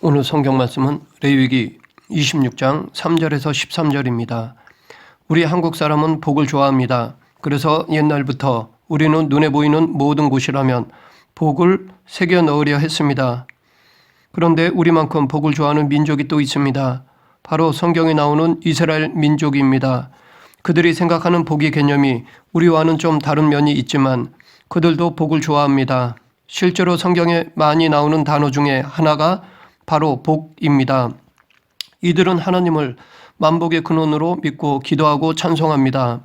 오늘 성경 말씀은 레위기 26장 3절에서 13절입니다. 우리 한국 사람은 복을 좋아합니다. 그래서 옛날부터 우리는 눈에 보이는 모든 곳이라면 복을 새겨 넣으려 했습니다. 그런데 우리만큼 복을 좋아하는 민족이 또 있습니다. 바로 성경에 나오는 이스라엘 민족입니다. 그들이 생각하는 복의 개념이 우리와는 좀 다른 면이 있지만 그들도 복을 좋아합니다. 실제로 성경에 많이 나오는 단어 중에 하나가 바로 복입니다. 이들은 하나님을 만복의 근원으로 믿고 기도하고 찬송합니다.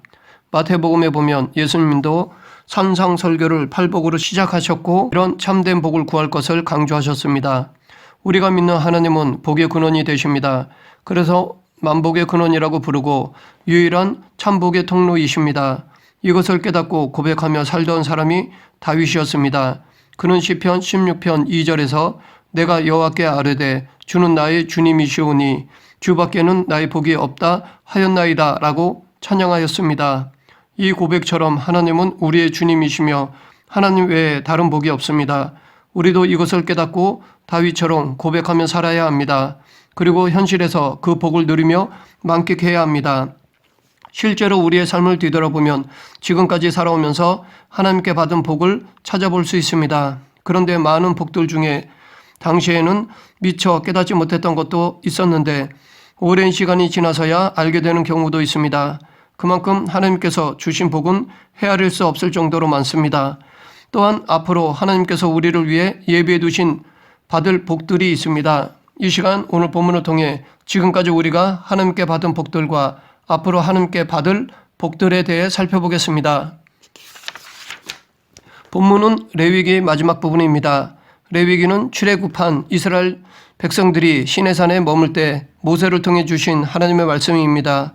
마태복음에 보면 예수님도 산상설교를 팔복으로 시작하셨고 이런 참된 복을 구할 것을 강조하셨습니다. 우리가 믿는 하나님은 복의 근원이 되십니다. 그래서 만복의 근원이라고 부르고 유일한 참복의 통로이십니다. 이것을 깨닫고 고백하며 살던 사람이 다윗이었습니다. 그는 시편 16편 2절에서 내가 여호와께 아뢰되 주는 나의 주님이시오니 주밖에는 나의 복이 없다 하였나이다 라고 찬양하였습니다. 이 고백처럼 하나님은 우리의 주님이시며 하나님 외에 다른 복이 없습니다. 우리도 이것을 깨닫고 다윗처럼 고백하며 살아야 합니다. 그리고 현실에서 그 복을 누리며 만끽해야 합니다. 실제로 우리의 삶을 뒤돌아보면 지금까지 살아오면서 하나님께 받은 복을 찾아볼 수 있습니다. 그런데 많은 복들 중에 당시에는 미처 깨닫지 못했던 것도 있었는데 오랜 시간이 지나서야 알게 되는 경우도 있습니다. 그만큼 하나님께서 주신 복은 헤아릴 수 없을 정도로 많습니다. 또한 앞으로 하나님께서 우리를 위해 예비해 두신 받을 복들이 있습니다. 이 시간 오늘 본문을 통해 지금까지 우리가 하나님께 받은 복들과 앞으로 하나님께 받을 복들에 대해 살펴보겠습니다. 본문은 레위기의 마지막 부분입니다. 레위기는 출애굽한 이스라엘 백성들이 시내산에 머물 때 모세를 통해 주신 하나님의 말씀입니다.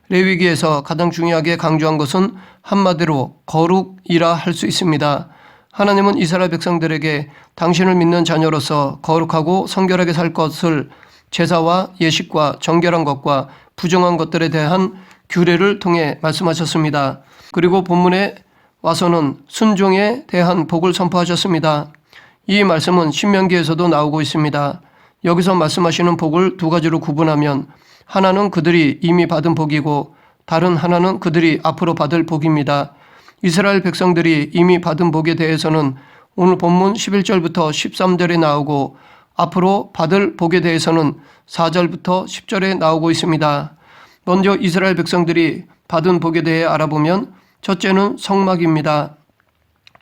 레위기에서 가장 중요하게 강조한 것은 한마디로 거룩이라 할 수 있습니다. 하나님은 이스라엘 백성들에게 당신을 믿는 자녀로서 거룩하고 성결하게 살 것을 제사와 예식과 정결한 것과 부정한 것들에 대한 규례를 통해 말씀하셨습니다. 그리고 본문에 와서는 순종에 대한 복을 선포하셨습니다. 이 말씀은 신명기에서도 나오고 있습니다. 여기서 말씀하시는 복을 두 가지로 구분하면 하나는 그들이 이미 받은 복이고 다른 하나는 그들이 앞으로 받을 복입니다. 이스라엘 백성들이 이미 받은 복에 대해서는 오늘 본문 11절부터 13절에 나오고 앞으로 받을 복에 대해서는 4절부터 10절에 나오고 있습니다. 먼저 이스라엘 백성들이 받은 복에 대해 알아보면 첫째는 성막입니다.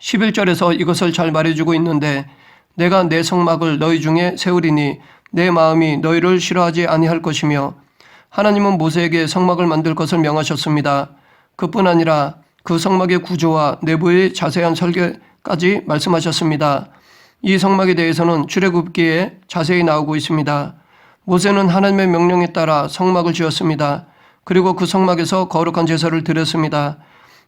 11절에서 이것을 잘 말해주고 있는데 내가 내 성막을 너희 중에 세우리니 내 마음이 너희를 싫어하지 아니할 것이며 하나님은 모세에게 성막을 만들 것을 명하셨습니다. 그뿐 아니라 그 성막의 구조와 내부의 자세한 설계까지 말씀하셨습니다. 이 성막에 대해서는 출애굽기에 자세히 나오고 있습니다. 모세는 하나님의 명령에 따라 성막을 지었습니다. 그리고 그 성막에서 거룩한 제사를 드렸습니다.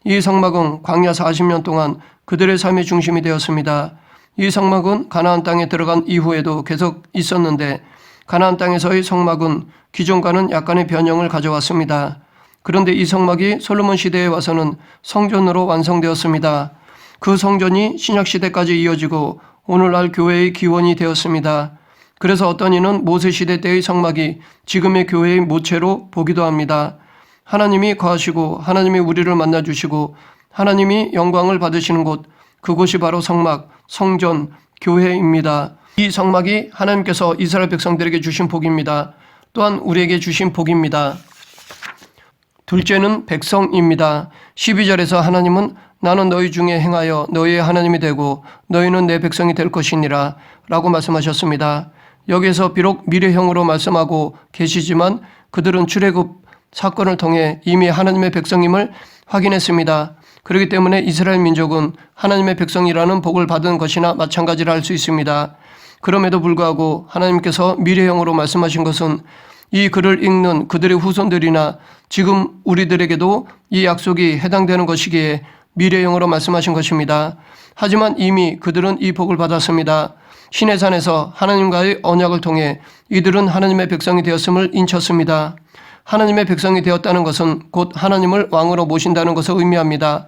이 성막은 광야 40년 동안 그들의 삶의 중심이 되었습니다. 이 성막은 가나안 땅에 들어간 이후에도 계속 있었는데 가나안 땅에서의 성막은 기존과는 약간의 변형을 가져왔습니다. 그런데 이 성막이 솔로몬 시대에 와서는 성전으로 완성되었습니다. 그 성전이 신약 시대까지 이어지고 오늘날 교회의 기원이 되었습니다. 그래서 어떤 이는 모세 시대 때의 성막이 지금의 교회의 모체로 보기도 합니다. 하나님이 거하시고 하나님이 우리를 만나주시고 하나님이 영광을 받으시는 곳, 그곳이 바로 성막, 성전, 교회입니다. 이 성막이 하나님께서 이스라엘 백성들에게 주신 복입니다. 또한 우리에게 주신 복입니다. 둘째는 백성입니다. 12절에서 하나님은 나는 너희 중에 행하여 너희의 하나님이 되고 너희는 내 백성이 될 것이니라 라고 말씀하셨습니다. 여기에서 비록 미래형으로 말씀하고 계시지만 그들은 출애굽 사건을 통해 이미 하나님의 백성임을 확인했습니다. 그렇기 때문에 이스라엘 민족은 하나님의 백성이라는 복을 받은 것이나 마찬가지라 할 수 있습니다. 그럼에도 불구하고 하나님께서 미래형으로 말씀하신 것은 이 글을 읽는 그들의 후손들이나 지금 우리들에게도 이 약속이 해당되는 것이기에 미래형으로 말씀하신 것입니다. 하지만 이미 그들은 이 복을 받았습니다. 시내산에서 하나님과의 언약을 통해 이들은 하나님의 백성이 되었음을 인쳤습니다. 하나님의 백성이 되었다는 것은 곧 하나님을 왕으로 모신다는 것을 의미합니다.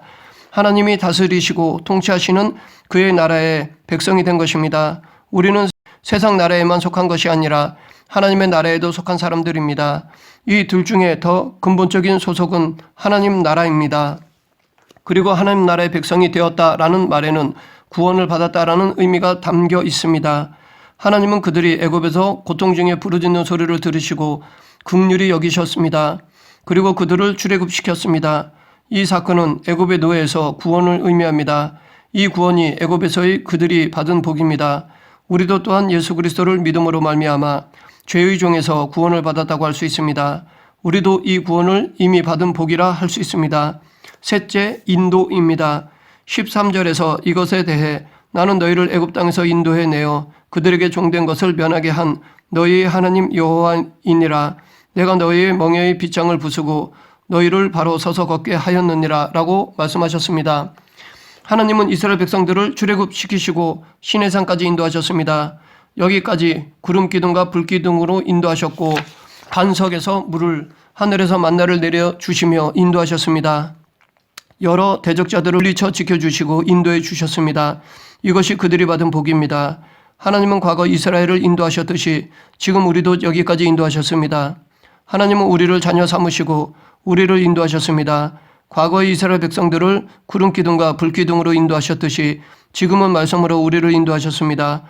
하나님이 다스리시고 통치하시는 그의 나라의 백성이 된 것입니다. 우리는 세상 나라에만 속한 것이 아니라 하나님의 나라에도 속한 사람들입니다. 이 둘 중에 더 근본적인 소속은 하나님 나라입니다. 그리고 하나님 나라의 백성이 되었다라는 말에는 구원을 받았다라는 의미가 담겨 있습니다. 하나님은 그들이 애굽에서 고통 중에 부르짖는 소리를 들으시고 긍휼히 여기셨습니다. 그리고 그들을 출애굽시켰습니다. 이 사건은 애굽의 노예에서 구원을 의미합니다. 이 구원이 애굽에서의 그들이 받은 복입니다. 우리도 또한 예수 그리스도를 믿음으로 말미암아 죄의 종에서 구원을 받았다고 할 수 있습니다. 우리도 이 구원을 이미 받은 복이라 할 수 있습니다. 셋째, 인도입니다. 13절에서 이것에 대해 나는 너희를 애굽 땅에서 인도해 내어 그들에게 종된 것을 면하게 한 너희의 하나님 여호와이니라. 내가 너희의 멍에의 빗장을 부수고 너희를 바로 서서 걷게 하였느니라 라고 말씀하셨습니다. 하나님은 이스라엘 백성들을 출애굽시키시고 시내산까지 인도하셨습니다. 여기까지 구름 기둥과 불 기둥으로 인도하셨고 반석에서 물을, 하늘에서 만나를 내려 주시며 인도하셨습니다. 여러 대적자들을 물리쳐 지켜주시고 인도해 주셨습니다. 이것이 그들이 받은 복입니다. 하나님은 과거 이스라엘을 인도하셨듯이 지금 우리도 여기까지 인도하셨습니다. 하나님은 우리를 자녀 삼으시고 우리를 인도하셨습니다. 과거의 이스라엘 백성들을 구름 기둥과 불 기둥으로 인도하셨듯이 지금은 말씀으로 우리를 인도하셨습니다.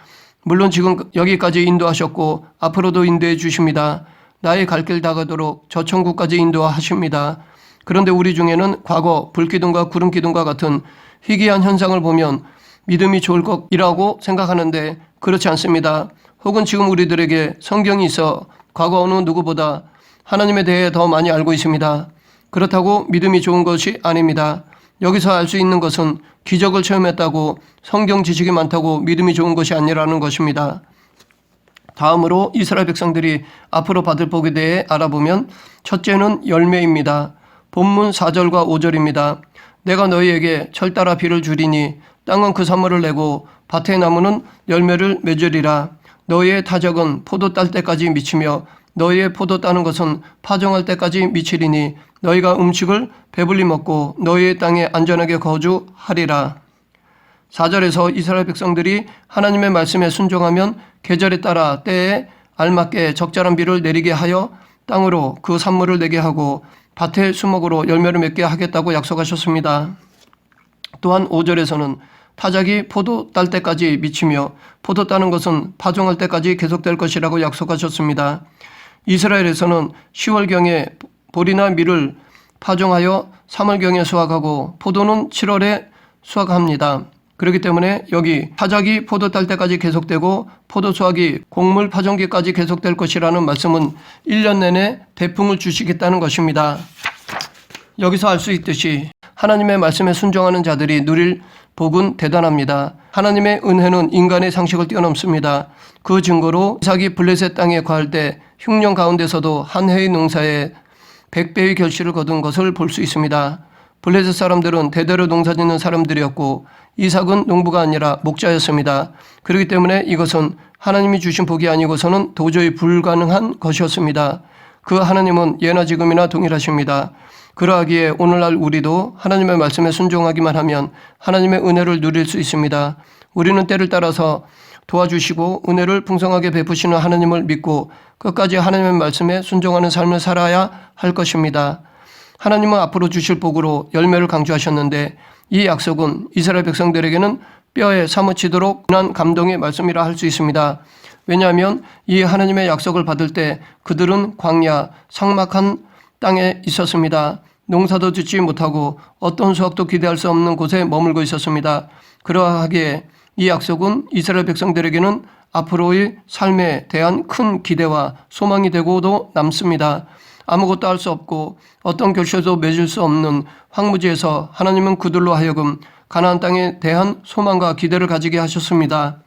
물론 지금 여기까지 인도하셨고 앞으로도 인도해 주십니다. 나의 갈 길 다가도록 저 천국까지 인도하십니다. 그런데 우리 중에는 과거 불기둥과 구름 기둥과 같은 희귀한 현상을 보면 믿음이 좋을 것이라고 생각하는데 그렇지 않습니다. 혹은 지금 우리들에게 성경이 있어 과거 어느 누구보다 하나님에 대해 더 많이 알고 있습니다. 그렇다고 믿음이 좋은 것이 아닙니다. 여기서 알 수 있는 것은 기적을 체험했다고 성경 지식이 많다고 믿음이 좋은 것이 아니라는 것입니다. 다음으로 이스라엘 백성들이 앞으로 받을 복에 대해 알아보면 첫째는 열매입니다. 본문 4절과 5절입니다. 내가 너희에게 철 따라 비를 주리니 땅은 그 선물을 내고 밭의 나무는 열매를 맺으리라. 너희의 타적은 포도 딸 때까지 미치며 너희의 포도 따는 것은 파종할 때까지 미치리니 너희가 음식을 배불리 먹고 너희의 땅에 안전하게 거주하리라. 4절에서 이스라엘 백성들이 하나님의 말씀에 순종하면 계절에 따라 때에 알맞게 적절한 비를 내리게 하여 땅으로 그 산물을 내게 하고 밭의 수목으로 열매를 맺게 하겠다고 약속하셨습니다. 또한 5절에서는 타작이 포도 딸 때까지 미치며 포도 따는 것은 파종할 때까지 계속될 것이라고 약속하셨습니다. 이스라엘에서는 10월경에 보리나 밀을 파종하여 3월경에 수확하고 포도는 7월에 수확합니다. 그렇기 때문에 여기 타작이 포도 딸 때까지 계속되고 포도 수확이 곡물 파종기까지 계속될 것이라는 말씀은 1년 내내 대풍을 주시겠다는 것입니다. 여기서 알 수 있듯이 하나님의 말씀에 순종하는 자들이 누릴 복은 대단합니다. 하나님의 은혜는 인간의 상식을 뛰어넘습니다. 그 증거로 이삭이 블레셋 땅에 거할 때 흉년 가운데서도 한 해의 농사에 100배의 결실을 거둔 것을 볼 수 있습니다. 블레셋 사람들은 대대로 농사짓는 사람들이었고 이삭은 농부가 아니라 목자였습니다. 그렇기 때문에 이것은 하나님이 주신 복이 아니고서는 도저히 불가능한 것이었습니다. 그 하나님은 예나 지금이나 동일하십니다. 그러하기에 오늘날 우리도 하나님의 말씀에 순종하기만 하면 하나님의 은혜를 누릴 수 있습니다. 우리는 때를 따라서 도와주시고 은혜를 풍성하게 베푸시는 하나님을 믿고 끝까지 하나님의 말씀에 순종하는 삶을 살아야 할 것입니다. 하나님은 앞으로 주실 복으로 열매를 강조하셨는데 이 약속은 이스라엘 백성들에게는 뼈에 사무치도록 난 감동의 말씀이라 할 수 있습니다. 왜냐하면 이 하나님의 약속을 받을 때 그들은 광야, 삭막한 땅에 있었습니다. 농사도 짓지 못하고 어떤 수확도 기대할 수 없는 곳에 머물고 있었습니다. 그러하기에 이 약속은 이스라엘 백성들에게는 앞으로의 삶에 대한 큰 기대와 소망이 되고도 남습니다. 아무것도 할 수 없고 어떤 결실도 맺을 수 없는 황무지에서 하나님은 그들로 하여금 가나안 땅에 대한 소망과 기대를 가지게 하셨습니다.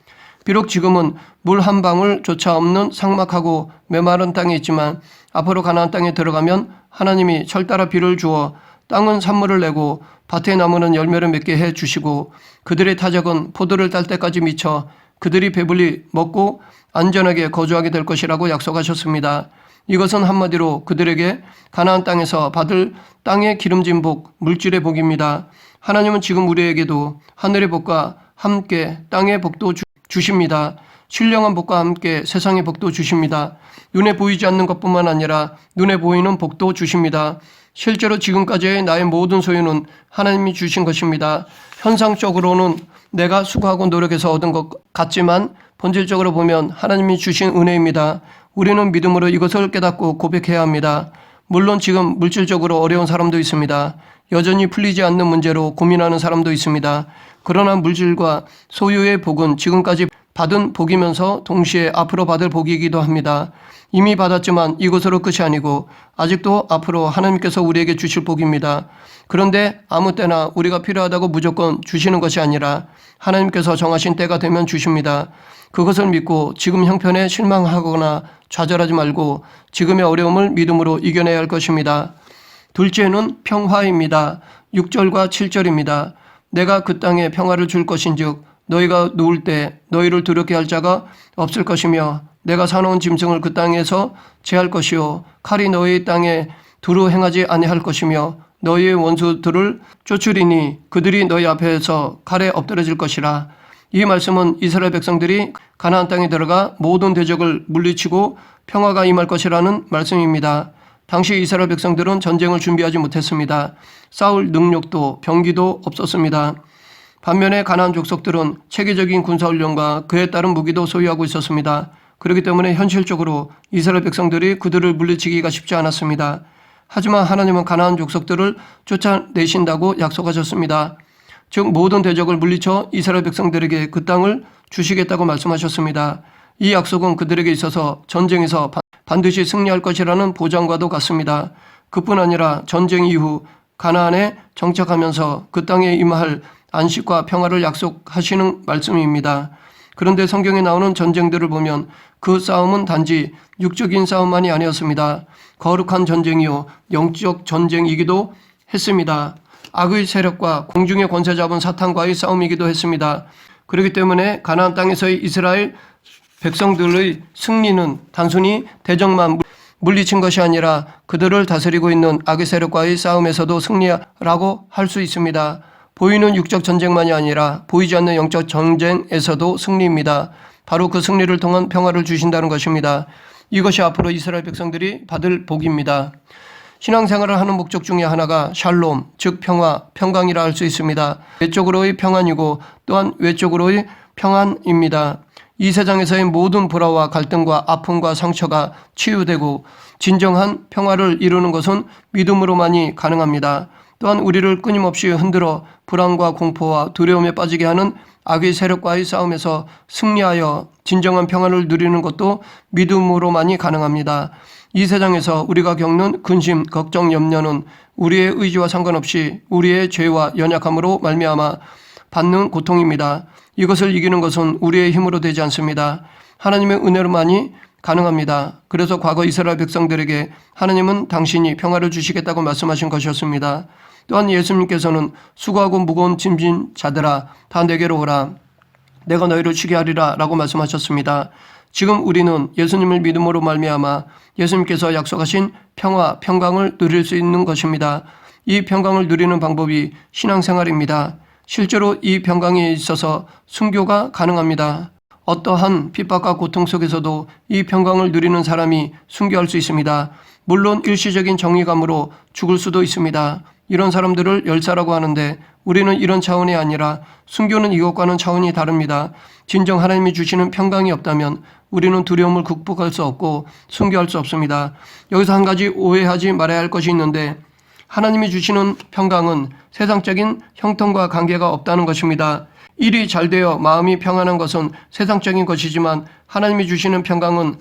비록 지금은 물 한 방울조차 없는 삭막하고 메마른 땅에 있지만 앞으로 가나안 땅에 들어가면 하나님이 철 따라 비를 주어 땅은 산물을 내고 밭의 나무는 열매를 맺게 해 주시고 그들의 타작은 포도를 딸 때까지 미쳐 그들이 배불리 먹고 안전하게 거주하게 될 것이라고 약속하셨습니다. 이것은 한마디로 그들에게 가나안 땅에서 받을 땅의 기름진 복, 물질의 복입니다. 하나님은 지금 우리에게도 하늘의 복과 함께 땅의 복도 주십니다. 신령한 복과 함께 세상의 복도 주십니다. 눈에 보이지 않는 것뿐만 아니라 눈에 보이는 복도 주십니다. 실제로 지금까지의 나의 모든 소유는 하나님이 주신 것입니다. 현상적으로는 내가 수고하고 노력해서 얻은 것 같지만 본질적으로 보면 하나님이 주신 은혜입니다. 우리는 믿음으로 이것을 깨닫고 고백해야 합니다. 물론 지금 물질적으로 어려운 사람도 있습니다. 여전히 풀리지 않는 문제로 고민하는 사람도 있습니다. 그러나 물질과 소유의 복은 지금까지 받은 복이면서 동시에 앞으로 받을 복이기도 합니다. 이미 받았지만 이것으로 끝이 아니고 아직도 앞으로 하나님께서 우리에게 주실 복입니다. 그런데 아무 때나 우리가 필요하다고 무조건 주시는 것이 아니라 하나님께서 정하신 때가 되면 주십니다. 그것을 믿고 지금 형편에 실망하거나 좌절하지 말고 지금의 어려움을 믿음으로 이겨내야 할 것입니다. 둘째는 평화입니다. 6절과 7절입니다. 내가 그 땅에 평화를 줄 것인즉 너희가 누울 때 너희를 두렵게 할 자가 없을 것이며 내가 사놓은 짐승을 그 땅에서 제할 것이요 칼이 너희 땅에 두루 행하지 아니할 것이며 너희의 원수들을 쫓으리니 그들이 너희 앞에서 칼에 엎드러질 것이라. 이 말씀은 이스라엘 백성들이 가나안 땅에 들어가 모든 대적을 물리치고 평화가 임할 것이라는 말씀입니다. 당시 이스라엘 백성들은 전쟁을 준비하지 못했습니다. 싸울 능력도 병기도 없었습니다. 반면에 가나안 족속들은 체계적인 군사훈련과 그에 따른 무기도 소유하고 있었습니다. 그렇기 때문에 현실적으로 이스라엘 백성들이 그들을 물리치기가 쉽지 않았습니다. 하지만 하나님은 가나안 족속들을 쫓아내신다고 약속하셨습니다. 즉 모든 대적을 물리쳐 이스라엘 백성들에게 그 땅을 주시겠다고 말씀하셨습니다. 이 약속은 그들에게 있어서 전쟁에서 반드시 승리할 것이라는 보장과도 같습니다. 그뿐 아니라 전쟁 이후 가나안에 정착하면서 그 땅에 임할 안식과 평화를 약속하시는 말씀입니다. 그런데 성경에 나오는 전쟁들을 보면 그 싸움은 단지 육적인 싸움만이 아니었습니다. 거룩한 전쟁이요 영적 전쟁이기도 했습니다. 악의 세력과 공중의 권세 잡은 사탄과의 싸움이기도 했습니다. 그렇기 때문에 가나안 땅에서의 이스라엘 백성들의 승리는 단순히 대적만 물리친 것이 아니라 그들을 다스리고 있는 악의 세력과의 싸움에서도 승리라고 할 수 있습니다. 보이는 육적 전쟁만이 아니라 보이지 않는 영적 전쟁에서도 승리입니다. 바로 그 승리를 통한 평화를 주신다는 것입니다. 이것이 앞으로 이스라엘 백성들이 받을 복입니다. 신앙생활을 하는 목적 중에 하나가 샬롬, 즉 평화, 평강이라 할 수 있습니다. 내적으로의 평안이고 또한 외적으로의 평안입니다. 이 세상에서의 모든 불화와 갈등과 아픔과 상처가 치유되고 진정한 평화를 이루는 것은 믿음으로만이 가능합니다. 또한 우리를 끊임없이 흔들어 불안과 공포와 두려움에 빠지게 하는 악의 세력과의 싸움에서 승리하여 진정한 평안을 누리는 것도 믿음으로만이 가능합니다. 이 세상에서 우리가 겪는 근심, 걱정, 염려는 우리의 의지와 상관없이 우리의 죄와 연약함으로 말미암아 받는 고통입니다. 이것을 이기는 것은 우리의 힘으로 되지 않습니다. 하나님의 은혜로만이 가능합니다. 그래서 과거 이스라엘 백성들에게 하나님은 당신이 평화를 주시겠다고 말씀하신 것이었습니다. 또한 예수님께서는 수고하고 무거운 짐진 자들아 다 내게로 오라 내가 너희를 쉬게 하리라 라고 말씀하셨습니다. 지금 우리는 예수님을 믿음으로 말미암아 예수님께서 약속하신 평화, 평강을 누릴 수 있는 것입니다. 이 평강을 누리는 방법이 신앙생활입니다. 실제로 이 평강에 있어서 순교가 가능합니다. 어떠한 핍박과 고통 속에서도 이 평강을 누리는 사람이 순교할 수 있습니다. 물론 일시적인 정의감으로 죽을 수도 있습니다. 이런 사람들을 열사라고 하는데 우리는 이런 차원이 아니라 순교는 이것과는 차원이 다릅니다. 진정 하나님이 주시는 평강이 없다면 우리는 두려움을 극복할 수 없고 순교할 수 없습니다. 여기서 한 가지 오해하지 말아야 할 것이 있는데 하나님이 주시는 평강은 세상적인 형통과 관계가 없다는 것입니다. 일이 잘 되어 마음이 평안한 것은 세상적인 것이지만 하나님이 주시는 평강은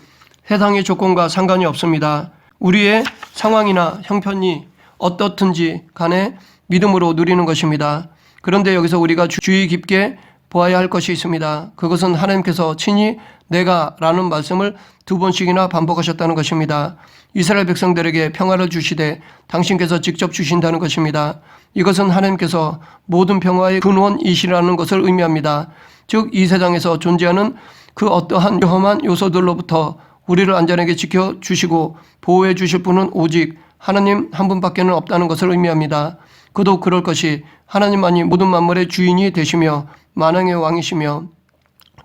세상의 조건과 상관이 없습니다. 우리의 상황이나 형편이 어떻든지 간에 믿음으로 누리는 것입니다. 그런데 여기서 우리가 주의 깊게 보아야 할 것이 있습니다. 그것은 하나님께서 친히 내가 라는 말씀을 2번씩이나 반복하셨다는 것입니다. 이스라엘 백성들에게 평화를 주시되 당신께서 직접 주신다는 것입니다. 이것은 하나님께서 모든 평화의 근원이시라는 것을 의미합니다. 즉 이 세상에서 존재하는 그 어떠한 험한 요소들로부터 우리를 안전하게 지켜주시고 보호해 주실 분은 오직 하나님 한 분밖에는 없다는 것을 의미합니다. 그도 그럴 것이 하나님만이 모든 만물의 주인이 되시며 만왕의 왕이시며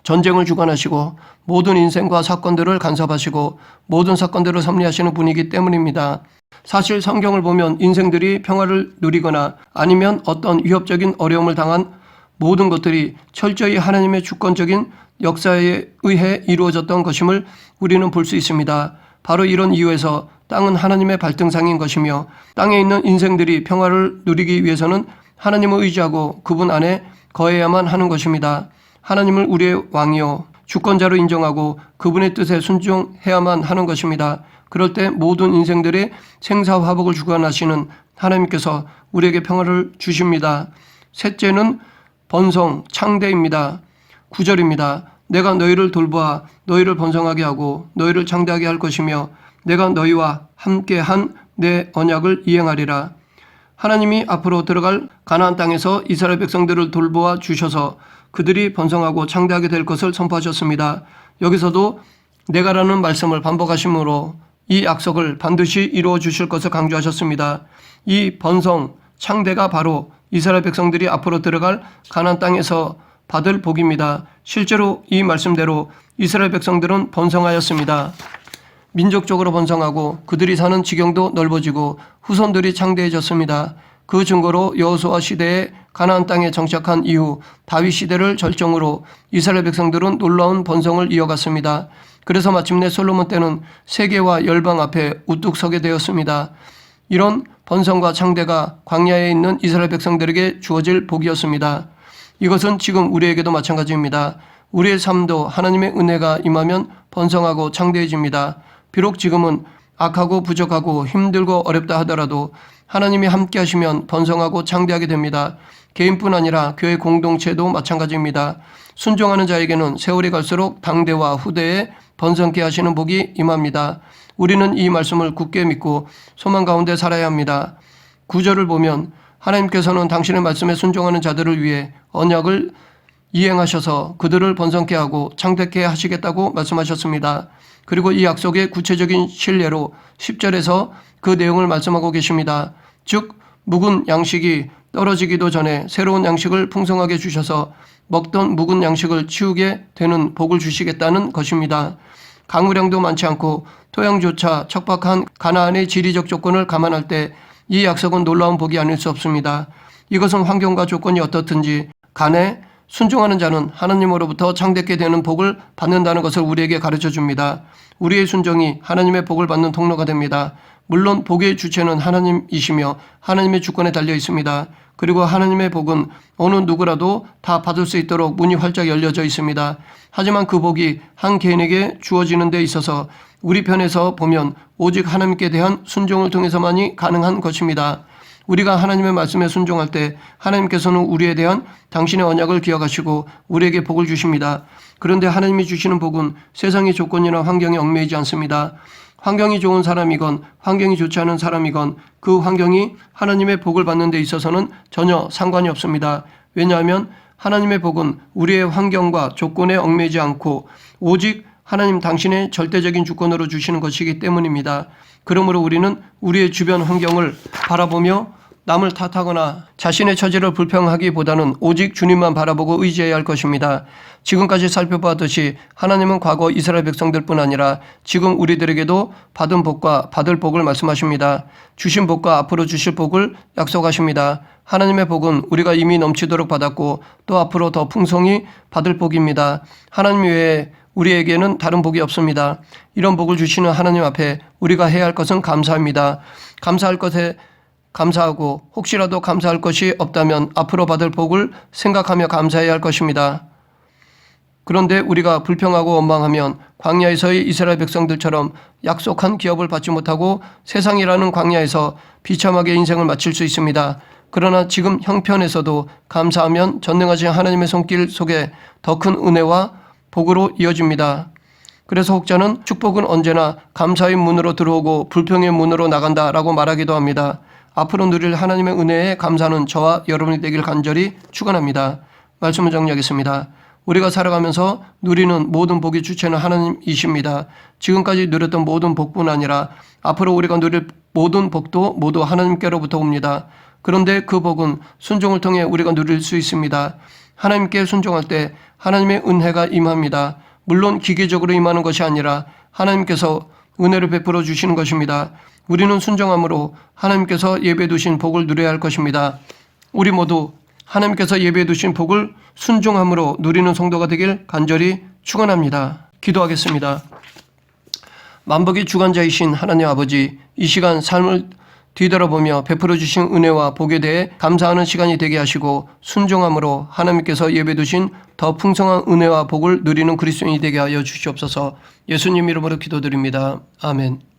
전쟁을 주관하시고 모든 인생과 사건들을 간섭하시고 모든 사건들을 섭리하시는 분이기 때문입니다. 사실 성경을 보면 인생들이 평화를 누리거나 아니면 어떤 위협적인 어려움을 당한 모든 것들이 철저히 하나님의 주권적인 역사에 의해 이루어졌던 것임을 우리는 볼 수 있습니다. 바로 이런 이유에서 땅은 하나님의 발등상인 것이며 땅에 있는 인생들이 평화를 누리기 위해서는 하나님을 의지하고 그분 안에 거해야만 하는 것입니다. 하나님을 우리의 왕이요 주권자로 인정하고 그분의 뜻에 순종해야만 하는 것입니다. 그럴 때 모든 인생들의 생사화복을 주관하시는 하나님께서 우리에게 평화를 주십니다. 셋째는 번성, 창대입니다. 9절입니다. 내가 너희를 돌보아 너희를 번성하게 하고 너희를 창대하게 할 것이며 내가 너희와 함께한 내 언약을 이행하리라. 하나님이 앞으로 들어갈 가나안 땅에서 이스라엘 백성들을 돌보아 주셔서 그들이 번성하고 창대하게 될 것을 선포하셨습니다. 여기서도 내가라는 말씀을 반복하심으로 이 약속을 반드시 이루어 주실 것을 강조하셨습니다. 이 번성, 창대가 바로 이스라엘 백성들이 앞으로 들어갈 가나안 땅에서 받을 복입니다. 실제로 이 말씀대로 이스라엘 백성들은 번성하였습니다. 민족적으로 번성하고 그들이 사는 지경도 넓어지고 후손들이 창대해졌습니다. 그 증거로 여호수아 시대에 가나안 땅에 정착한 이후 다윗 시대를 절정으로 이스라엘 백성들은 놀라운 번성을 이어갔습니다. 그래서 마침내 솔로몬 때는 세계와 열방 앞에 우뚝 서게 되었습니다. 이런 번성과 창대가 광야에 있는 이스라엘 백성들에게 주어질 복이었습니다. 이것은 지금 우리에게도 마찬가지입니다. 우리의 삶도 하나님의 은혜가 임하면 번성하고 창대해집니다. 비록 지금은 악하고 부족하고 힘들고 어렵다 하더라도 하나님이 함께 하시면 번성하고 창대하게 됩니다. 개인뿐 아니라 교회 공동체도 마찬가지입니다. 순종하는 자에게는 세월이 갈수록 당대와 후대에 번성케 하시는 복이 임합니다. 우리는 이 말씀을 굳게 믿고 소망 가운데 살아야 합니다. 9절을 보면 하나님께서는 당신의 말씀에 순종하는 자들을 위해 언약을 이행하셔서 그들을 번성케 하고 창대케 하시겠다고 말씀하셨습니다. 그리고 이 약속의 구체적인 신뢰로 10절에서 그 내용을 말씀하고 계십니다. 즉 묵은 양식이 떨어지기도 전에 새로운 양식을 풍성하게 주셔서 먹던 묵은 양식을 치우게 되는 복을 주시겠다는 것입니다. 강우량도 많지 않고 토양조차 척박한 가나안의 지리적 조건을 감안할 때 이 약속은 놀라운 복이 아닐 수 없습니다. 이것은 환경과 조건이 어떻든지 간에 순종하는 자는 하나님으로부터 창대케 되는 복을 받는다는 것을 우리에게 가르쳐 줍니다. 우리의 순종이 하나님의 복을 받는 통로가 됩니다. 물론 복의 주체는 하나님이시며 하나님의 주권에 달려 있습니다. 그리고 하나님의 복은 어느 누구라도 다 받을 수 있도록 문이 활짝 열려져 있습니다. 하지만 그 복이 한 개인에게 주어지는 데 있어서 우리 편에서 보면 오직 하나님께 대한 순종을 통해서만이 가능한 것입니다. 우리가 하나님의 말씀에 순종할 때 하나님께서는 우리에 대한 당신의 언약을 기억하시고 우리에게 복을 주십니다. 그런데 하나님이 주시는 복은 세상의 조건이나 환경에 얽매이지 않습니다. 환경이 좋은 사람이건 환경이 좋지 않은 사람이건 그 환경이 하나님의 복을 받는 데 있어서는 전혀 상관이 없습니다. 왜냐하면 하나님의 복은 우리의 환경과 조건에 얽매이지 않고 오직 하나님 당신의 절대적인 주권으로 주시는 것이기 때문입니다. 그러므로 우리는 우리의 주변 환경을 바라보며 남을 탓하거나 자신의 처지를 불평하기보다는 오직 주님만 바라보고 의지해야 할 것입니다. 지금까지 살펴봤듯이 하나님은 과거 이스라엘 백성들뿐 아니라 지금 우리들에게도 받은 복과 받을 복을 말씀하십니다. 주신 복과 앞으로 주실 복을 약속하십니다. 하나님의 복은 우리가 이미 넘치도록 받았고 또 앞으로 더 풍성히 받을 복입니다. 하나님 외에 우리에게는 다른 복이 없습니다. 이런 복을 주시는 하나님 앞에 우리가 해야 할 것은 감사입니다. 감사할 것에 감사하고 혹시라도 감사할 것이 없다면 앞으로 받을 복을 생각하며 감사해야 할 것입니다. 그런데 우리가 불평하고 원망하면 광야에서의 이스라엘 백성들처럼 약속한 기업을 받지 못하고 세상이라는 광야에서 비참하게 인생을 마칠 수 있습니다. 그러나 지금 형편에서도 감사하면 전능하신 하나님의 손길 속에 더 큰 은혜와 복으로 이어집니다. 그래서 혹자는 축복은 언제나 감사의 문으로 들어오고 불평의 문으로 나간다라고 말하기도 합니다. 앞으로 누릴 하나님의 은혜에 감사하는 저와 여러분이 되길 간절히 축원합니다. 말씀을 정리하겠습니다. 우리가 살아가면서 누리는 모든 복의 주체는 하나님이십니다. 지금까지 누렸던 모든 복뿐 아니라 앞으로 우리가 누릴 모든 복도 모두 하나님께로부터 옵니다. 그런데 그 복은 순종을 통해 우리가 누릴 수 있습니다. 하나님께 순종할 때 하나님의 은혜가 임합니다. 물론 기계적으로 임하는 것이 아니라 하나님께서 은혜를 베풀어 주시는 것입니다. 우리는 순종함으로 하나님께서 예배해 두신 복을 누려야 할 것입니다. 우리 모두 하나님께서 예배해 두신 복을 순종함으로 누리는 성도가 되길 간절히 축원합니다. 기도하겠습니다. 만복의 주관자이신 하나님 아버지, 이 시간 삶을 뒤돌아보며 베풀어 주신 은혜와 복에 대해 감사하는 시간이 되게 하시고 순종함으로 하나님께서 예배 두신 더 풍성한 은혜와 복을 누리는 그리스도인이 되게 하여 주시옵소서. 예수님 이름으로 기도드립니다. 아멘.